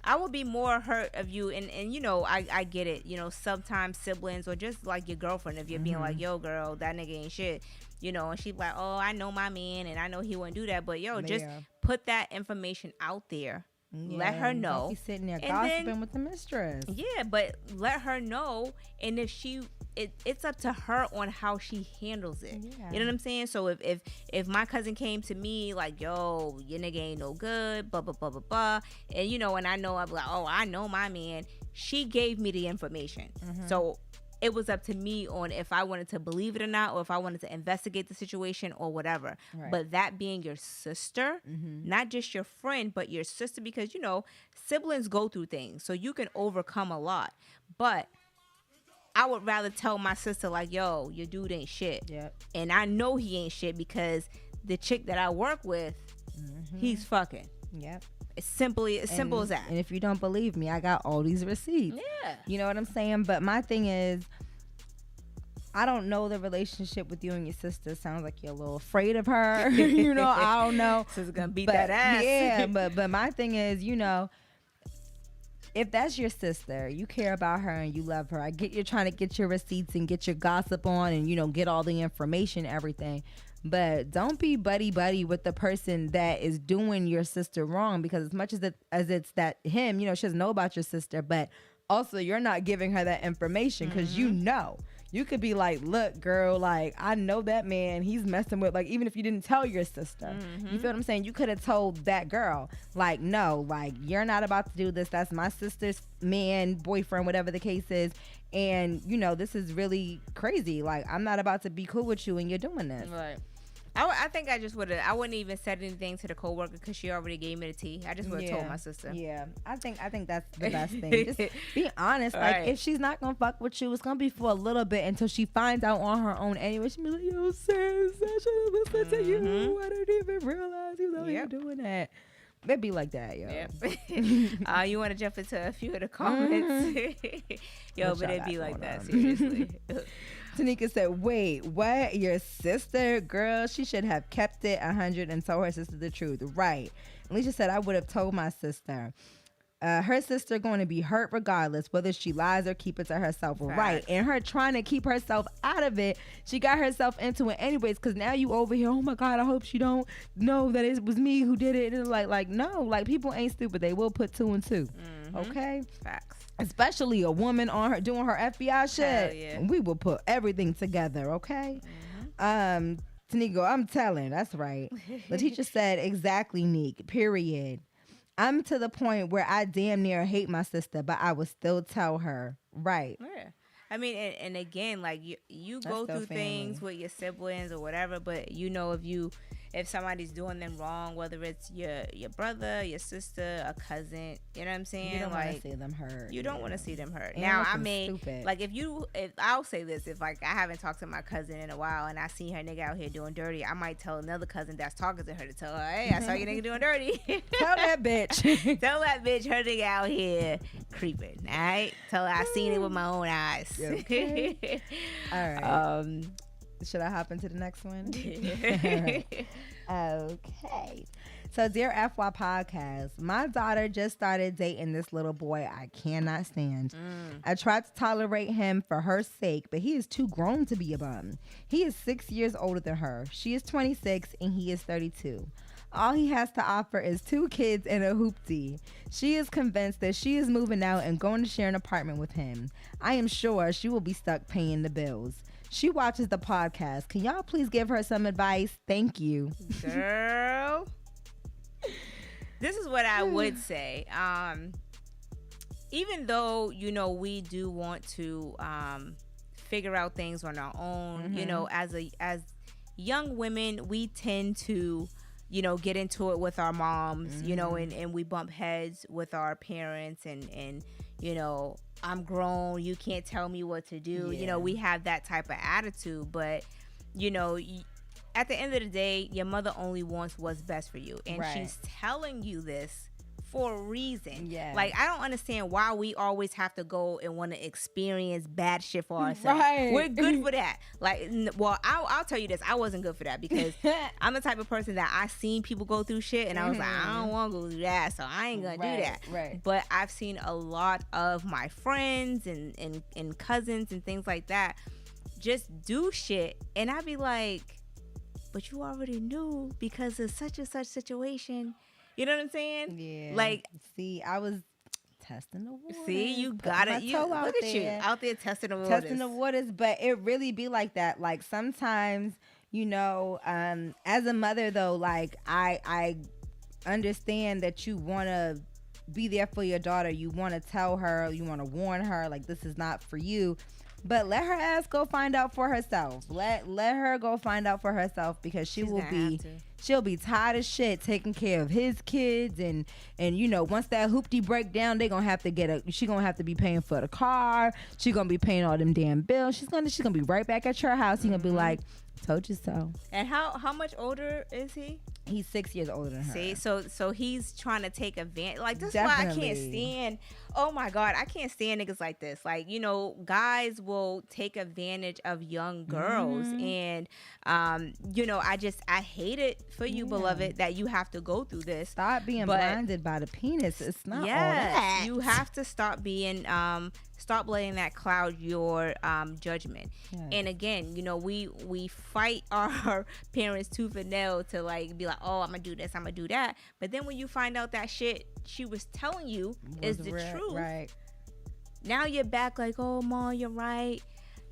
I would be more hurt of you. And I get it. Sometimes siblings or just like your girlfriend, if you're being like, yo, girl, that nigga ain't shit. And she's like, oh, I know my man and I know he wouldn't do that. But, just put that information out there. Yeah, let her know. Don't be sitting there gossiping with the mistress. Yeah, but let her know. And if it's up to her on how she handles it. Yeah. You know what I'm saying? So if my cousin came to me like, yo, your nigga ain't no good, blah, blah, blah, blah, blah. And, and I know, I'm like, oh, I know my man. She gave me the information. So it was up to me on if I wanted to believe it or not, or if I wanted to investigate the situation or whatever. Right. But that being your sister, not just your friend, but your sister, because, siblings go through things. So you can overcome a lot. But I would rather tell my sister, like, yo, your dude ain't shit. Yep. And I know he ain't shit because the chick that I work with, he's fucking. Yep. It's simple as that. And if you don't believe me, I got all these receipts. Yeah. You know what I'm saying? But my thing is, I don't know the relationship with you and your sister. Sounds like you're a little afraid of her. I don't know. So it's gonna beat that ass. Yeah, but my thing is, if that's your sister, you care about her and you love her. I get you're trying to get your receipts and get your gossip on and, get all the information, everything. But don't be buddy with the person that is doing your sister wrong, because as much as it's that him, she doesn't know about your sister, but also you're not giving her that information because you could be like, look, girl, like, I know that man, he's messing with, like, even if you didn't tell your sister, you feel what I'm saying? You could have told that girl, like, no, like, you're not about to do this. That's my sister's man, boyfriend, whatever the case is. And, this is really crazy. Like, I'm not about to be cool with you and you're doing this. Right. I think I just I wouldn't even said anything to the coworker because she already gave me the tea. I just would have told my sister. Yeah, I think that's the best thing. Just be honest. Like, if she's not gonna fuck with you, it's gonna be for a little bit until she finds out on her own anyway. She'll be like, yo, sis, I should have listened to you. I didn't even realize you was out here doing that. It'd be like that, yo. Yep. You want to jump into a few of the comments? Yo, but it'd be like that, seriously. Tanika said, wait, what? Your sister? Girl, she should have kept it 100 and told her sister the truth. Right. Alicia said, I would have told my sister. Her sister going to be hurt regardless, whether she lies or keep it to herself. Fact. Right. And her trying to keep herself out of it, she got herself into it anyways, because now you over here, oh my God, I hope she don't know that it was me who did it. And like, no, like, people ain't stupid. They will put 2 and 2. Okay? Facts. Especially a woman on her doing her FBI shit. Yeah. We will put everything together, okay? Tanika, I'm telling. That's right. Letitia said, exactly, Neek. Period. I'm to the point where I damn near hate my sister, but I would still tell her. Right. Yeah. I mean, and again, like you go still through things family. with your siblings or whatever, but you know, if somebody's doing them wrong, whether it's your brother, your sister, a cousin, you know what I'm saying? You don't want like to see them hurt. you don't want to see them hurt. And Now I looking mean, stupid. like if I'll say this, if like I haven't talked to my cousin in a while and I see her nigga out here doing dirty, I might tell another cousin that's talking to her to tell her, hey, I saw your nigga doing dirty. Tell that bitch. Tell that bitch her nigga out here creeping. All right, tell her I seen it with my own eyes. Okay. All right. Should I hop into the next one? Okay. So, dear FY Podcast, my daughter just started dating this little boy I cannot stand. I tried to tolerate him for her sake, but he is too grown to be a bum. He is 6 years older than her. She is 26 and he is 32. All he has to offer is 2 kids and a hoopty. She is convinced that she is moving out and going to share an apartment with him. I am sure she will be stuck paying the bills. She watches the podcast. Can y'all please give her some advice? Thank you. Girl. This is what I would say. Even though, you know, we do want to figure out things on our own, you know, as young women, we tend to, you know, get into it with our moms, you know, and we bump heads with our parents and you know, I'm grown, you can't tell me what to do. You know, we have that type of attitude, but you know, at the end of the day, your mother only wants what's best for you, and she's telling you this for a reason. Yeah, like I don't understand why we always have to go and want to experience bad shit for ourselves. We're good for that. Like, well, I'll tell you this, I wasn't good for that because I'm the type of person that I seen people go through shit, and I was like, I don't want to go through that, so I ain't gonna do that. But I've seen a lot of my friends and cousins and things like that just do shit, and I'd be like, but you already knew because of such and such situation. You know what I'm saying? Yeah. Like, see, I was testing the waters. See, you got it. You look at you out there testing the waters. Testing the waters, but it really be like that. Like sometimes, you know, as a mother though, like I understand that you want to be there for your daughter. You want to tell her, you want to warn her, like this is not for you. But let her ass go find out for herself. Let her go find out for herself because she'll be tired of shit taking care of his kids and you know, once that hoopty break down, she gonna have to be paying for the car. She gonna be paying all them damn bills. She's gonna be right back at your house. You're gonna be like, told you so. And how much older is he? He's 6 years older than her. See, so he's trying to take advantage. Like, that's why I can't stand. Oh my God, I can't stand niggas like this. Like, you know, guys will take advantage of young girls, and you know, I hate it for you, beloved, that you have to go through this. Stop being blinded by the penis. It's not all that. You have to stop being stop letting that cloud your judgment. Yes. And again, you know, we fight our parents tooth and nail to like be like, oh, I'm gonna do this, I'm gonna do that. But then when you find out that shit she was telling you is the truth, right? Now you're back like, oh, Mom, you're right.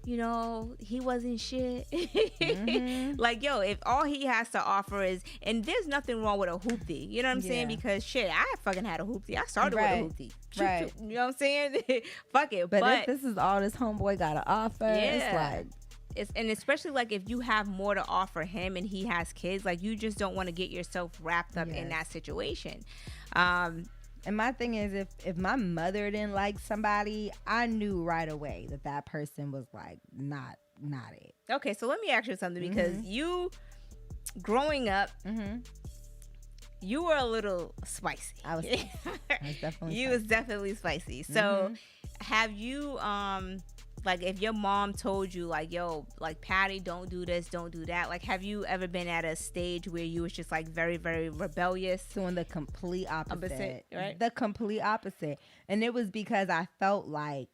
You know, he wasn't shit. Like, yo, if all he has to offer is, and there's nothing wrong with a hoopty, you know what I'm saying? Because shit, I fucking had a hoopty. I started with a hoopty. Right. You know what I'm saying? Fuck it. But if this is all this homeboy got to offer, it's like, and especially like if you have more to offer him and he has kids, like you just don't want to get yourself wrapped up in that situation. And my thing is, if my mother didn't like somebody, I knew right away that person was like not it. Okay, so let me ask you something, because you, growing up, you were a little spicy. I was definitely you was definitely spicy. So have you like, if your mom told you like, yo, like, Patty, don't do this, don't do that, like, have you ever been at a stage where you was just like very, very rebellious? Doing the complete opposite, right? The complete opposite. And it was because I felt like,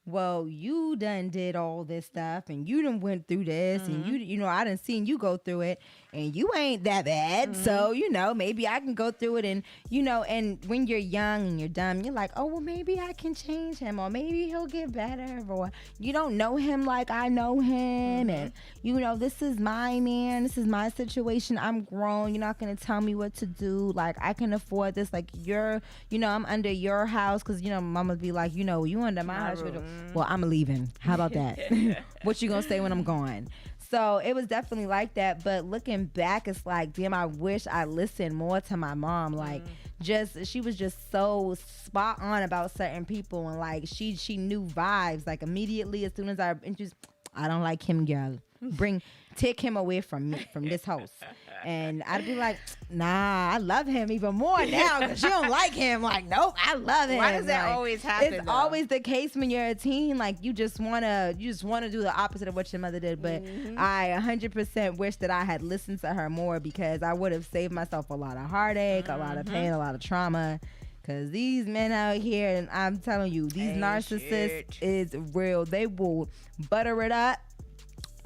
well, you done did all this stuff and you done went through this and you know, I done seen you go through it and you ain't that bad. So, you know, maybe I can go through it. And, you know, and when you're young and you're dumb, you're like, oh, well, maybe I can change him, or maybe he'll get better, or you don't know him like I know him. And, you know, this is my man. This is my situation. I'm grown. You're not going to tell me what to do. Like, I can afford this. Like, you're, you know, I'm under your house. Cause, you know, mama be like, you know, you under my house. Well, I'm leaving. How about that? What you gonna say when I'm gone? So it was definitely like that. But looking back, it's like, damn, I wish I listened more to my mom. Like, she was just so spot on about certain people, and like she knew vibes. Like immediately as soon as I introduced, I don't like him, girl. Take him away from me, from this house. And I'd be like, nah, I love him even more now because you don't like him. Like, nope, I love him. Why does that always happen? It's always the case when you're a teen. Like, you just wanna do the opposite of what your mother did. But I 100% wish that I had listened to her more, because I would have saved myself a lot of heartache, a lot of pain, a lot of trauma. Because these men out here, and I'm telling you, these narcissists is real. They will butter it up,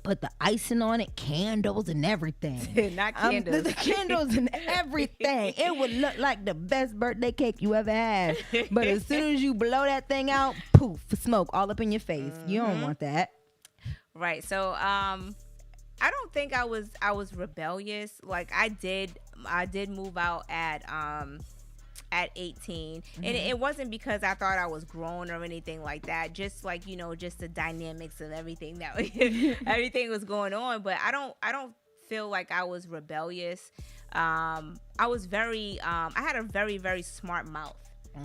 put the icing on it, candles and everything. Not candles. The candles and everything. It would look like the best birthday cake you ever had. But as soon as you blow that thing out, poof, smoke all up in your face. You don't want that. Right. So I don't think I was rebellious. Like I did move out at 18, and it wasn't because I thought I was grown or anything like that. Just like, just the dynamics of everything that everything was going on. But I don't feel like I was rebellious. I was I had a very, very smart mouth.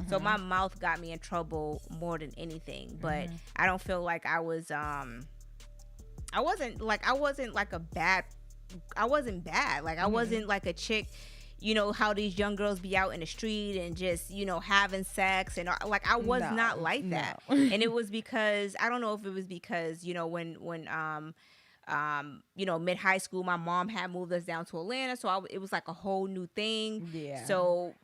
So my mouth got me in trouble more than anything. But I don't feel like I wasn't bad. Like I wasn't like a chick. How these young girls be out in the street and just, having sex, and like I was not like that. And it was because, I don't know if it was because, when mid high school, my mom had moved us down to Atlanta, so it was like a whole new thing. Yeah. So,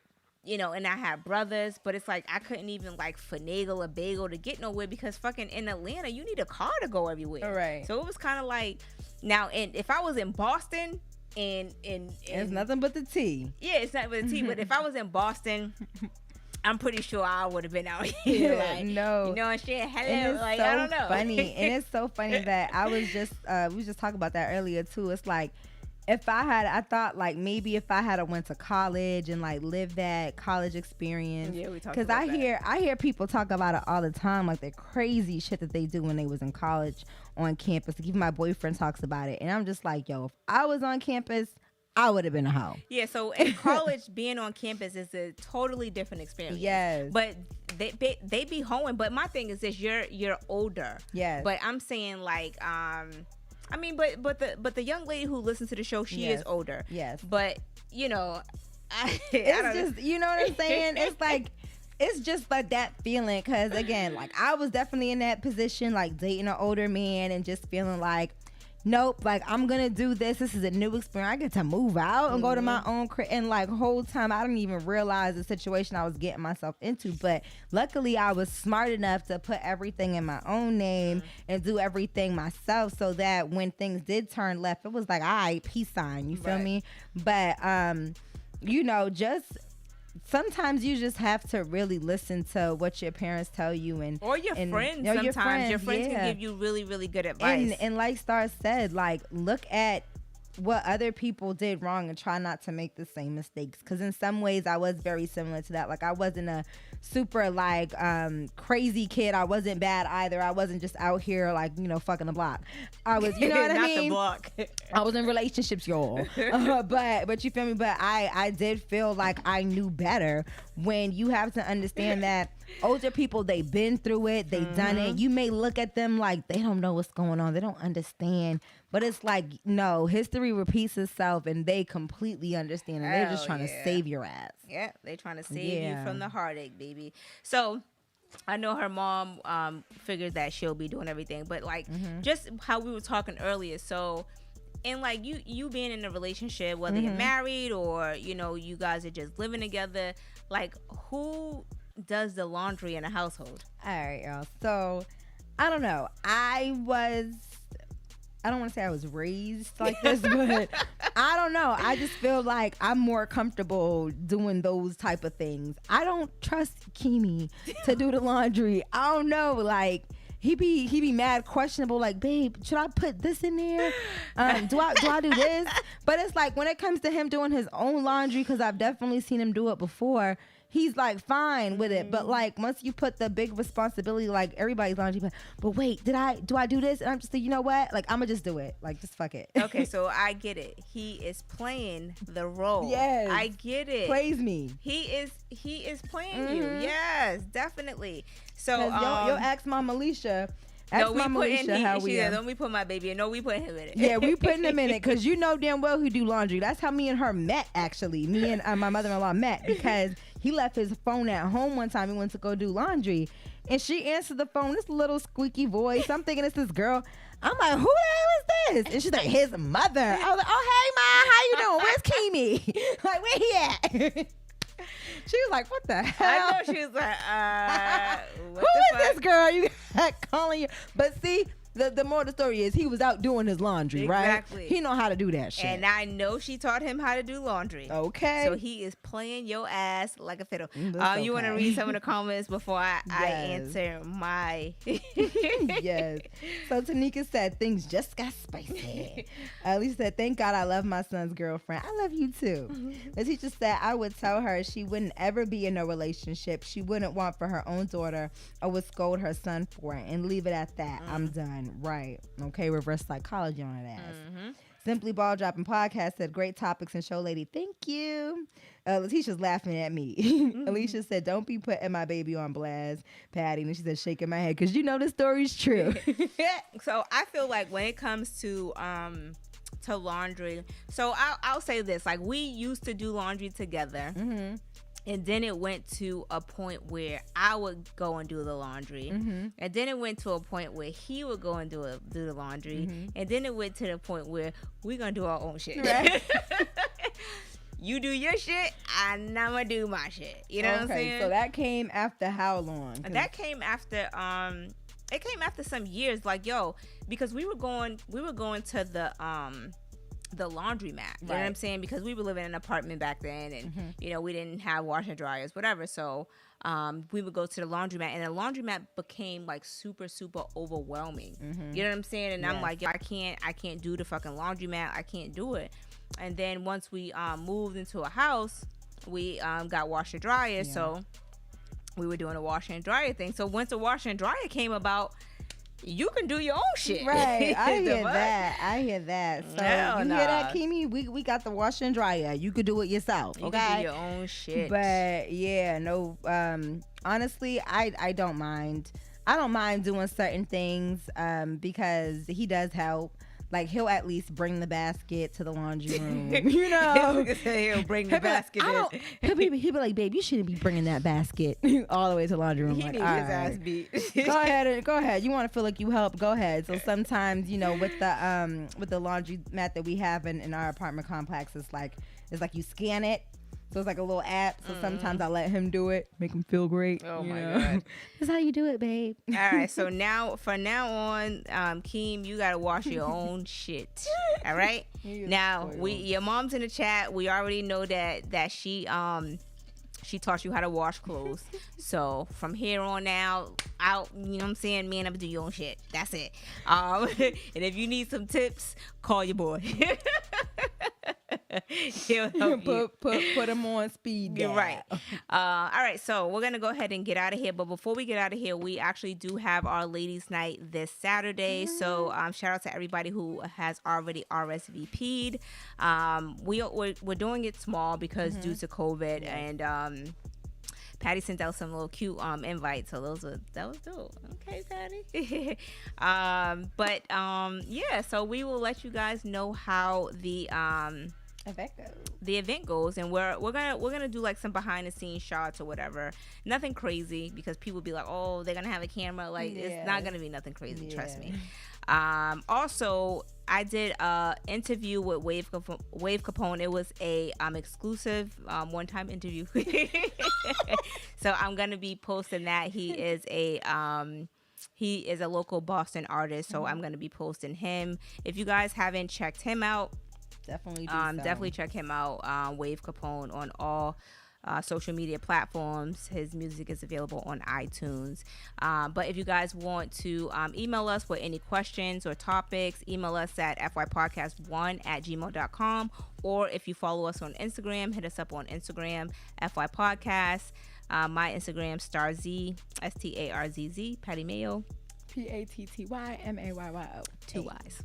and I had brothers, but it's like I couldn't even like finagle a bagel to get nowhere, because fucking in Atlanta you need a car to go everywhere. Right. So it was kind of like, now, and if I was in Boston. And it's nothing but the tea. Yeah, it's nothing but the tea. But if I was in Boston, I'm pretty sure I would have been out here. Like, no, and shit. Hello, and it's like so I don't know. Funny, and it's so funny that I was just we was just talking about that earlier too. It's like, I thought like maybe if I had went to college and like lived that college experience. Yeah, we talked about that. I hear people talk about it all the time, like the crazy shit that they do when they was in college on campus. Like even my boyfriend talks about it, and I'm just like, yo, if I was on campus, I would have been a hoe. Yeah, so in college, being on campus is a totally different experience. Yes, but they be hoeing. But my thing is this: you're older. Yes, but I'm saying like I mean, but the young lady who listens to the show, she is older. Yes. But, I it's just, you know what I'm saying? It's just like that feeling. Because, again, like, I was definitely in that position, like, dating an older man and just feeling like, nope, like, I'm going to do this. This is a new experience. I get to move out and go to my own crib. And, like, whole time, I didn't even realize the situation I was getting myself into. But luckily, I was smart enough to put everything in my own name and do everything myself, so that when things did turn left, it was like, all right, peace sign. You feel me? But, just... sometimes you just have to really listen to what your parents tell you, or your friends. Sometimes your friends can give you really, really good advice. And like Star said, like, look at what other people did wrong and try not to make the same mistakes. Because in some ways I was very similar to that. Like, I wasn't a super like crazy kid. I wasn't bad either. I wasn't just out here like, fucking the block. I was, you know what I mean? Not the block. I was in relationships, y'all. But you feel me? But I did feel like I knew better. When you have to understand that older people, they've been through it, they've done it. You may look at them like they don't know what's going on, they don't understand. But it's like, no, history repeats itself, and they completely understand, and they're just trying to save your ass. Yeah, they're trying to save you from the heartache, baby. So I know her mom figured that she'll be doing everything, but like just how we were talking earlier. So, and like you being in a relationship, whether you're married or you guys are just living together, like, who does the laundry in a household? All right, y'all. So I don't know. I don't want to say I was raised like this, but I don't know. I just feel like I'm more comfortable doing those type of things. I don't trust Kimi to do the laundry. I don't know. Like, he be mad questionable. Like, babe, should I put this in there? Do I do this? But it's like when it comes to him doing his own laundry, because I've definitely seen him do it before. he's like fine with it. But like once you put the big responsibility, like everybody's laundry, but wait, do I do this? And I'm just like, you know what? Like I'm gonna just do it. Like just fuck it. Okay, so I get it. He is playing the role. Yes, I get it. Plays me. He is playing you. Yes, definitely. So you'll ask Mom Alicia. Let me put my baby in. No, we put him in it. Yeah, we putting him in it because you know damn well who do laundry. That's how me and her met, actually. Me and my mother-in-law met because he left his phone at home one time. He went to go do laundry. And she answered the phone, this little squeaky voice. I'm thinking it's this girl. I'm like, who the hell is this? And she's like, his mother. I was like, oh, hey, Ma, how you doing? Where's Kimi? Like, where he at? She was like, what the hell? I know. She was like, who is this girl you got calling you? But see, the more the story is, he was out doing his laundry, exactly. Right? He know how to do that shit. And I know she taught him how to do laundry. Okay. So he is playing your ass like a fiddle. You want to read some of the comments before I answer my... Yes. So Tanika said, things just got spicy. Lisa said, thank God I love my son's girlfriend. I love you too. The teacher said, I would tell her she wouldn't ever be in a relationship she wouldn't want for her own daughter or would scold her son for it and leave it at that. I'm done. Right. Okay. Reverse psychology on that ass. Simply Ball Dropping Podcast said, great topics and show lady. Thank you. Letitia's laughing at me. Alicia said, don't be putting my baby on blast, Patty. And she said, shaking my head because you know the story's true. So I feel like when it comes to laundry, so I'll say this, like we used to do laundry together. And then it went to a point where I would go and do the laundry. And then it went to a point where he would go and do the laundry. And then it went to the point where we're going to do our own shit. Right. You do your shit, and I'm going to do my shit. You know what I'm saying? So that came after how long? That came after, it came after some years. Like, yo, because we were going to the laundromat, you know what I'm saying? Because we were living in an apartment back then, and you know we didn't have washer and dryers, whatever. So we would go to the laundromat, and the laundromat became like super overwhelming. You know what I'm saying? And I'm like, yo, I can't do the fucking laundromat. I can't do it. And then once we moved into a house, we got washer dryers, so we were doing a washer and dryer thing. So once the washer and dryer came about, you can do your own shit. Right. I hear that. So hear that, Kimi? We got the washer and dryer. You could do it yourself. You can do your own shit. But yeah, no, honestly, I don't mind. I don't mind doing certain things because he does help. Like, he'll at least bring the basket to the laundry room. You know? He'll bring the basket in. He'll be like, babe, you shouldn't be bringing that basket all the way to the laundry room. He needs his ass beat. Go ahead. You want to feel like you help? Go ahead. So sometimes, you know, with the laundry mat that we have in our apartment complex, it's like you scan it. So it's like a little app. So sometimes I let him do it, make him feel great. Oh my God. That's how you do it, babe. All right. So from now on, Keem, you gotta wash your own shit. All right. Now your mom's in the chat. We already know that she taught you how to wash clothes. So from here on out, you know what I'm saying, man, I'm gonna do your own shit. That's it. And if you need some tips, call your boy. He'll help you. Put him on speed dial. Right. All right, so we're gonna go ahead and get out of here. But before we get out of here, we actually do have our ladies' night this Saturday. So shout out to everybody who has already RSVP'd. We're doing it small because due to COVID, and Patty sent out some little cute invites, so that was dope. Okay, Patty. Yeah, so we will let you guys know how the event goes, and we're gonna do like some behind the scenes shots or whatever. Nothing crazy, because people be like, oh, they're gonna have a camera. Like, it's not gonna be nothing crazy. Trust me. Also, I did a interview with Wave Capone. It was a exclusive one-time interview. So I'm gonna be posting that. He is a local Boston artist, so I'm gonna be posting him. If you guys haven't checked him out, definitely definitely check him out. Wave Capone on all social media platforms. His music is available on iTunes. But if you guys want to email us with any questions or topics, email us at fypodcast1@gmail.com. Or if you follow us on Instagram, hit us up on Instagram, fypodcast. My Instagram, StarZ, STARZZ, Patty Mayo. PATTYMAYYO. 2 Y's.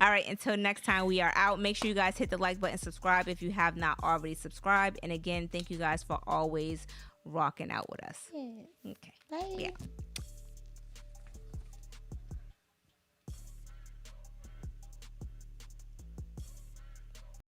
All right, until next time, we are out. Make sure you guys hit the like button, subscribe if you have not already subscribed. And again, thank you guys for always rocking out with us. Yeah. Okay. Bye. Yeah.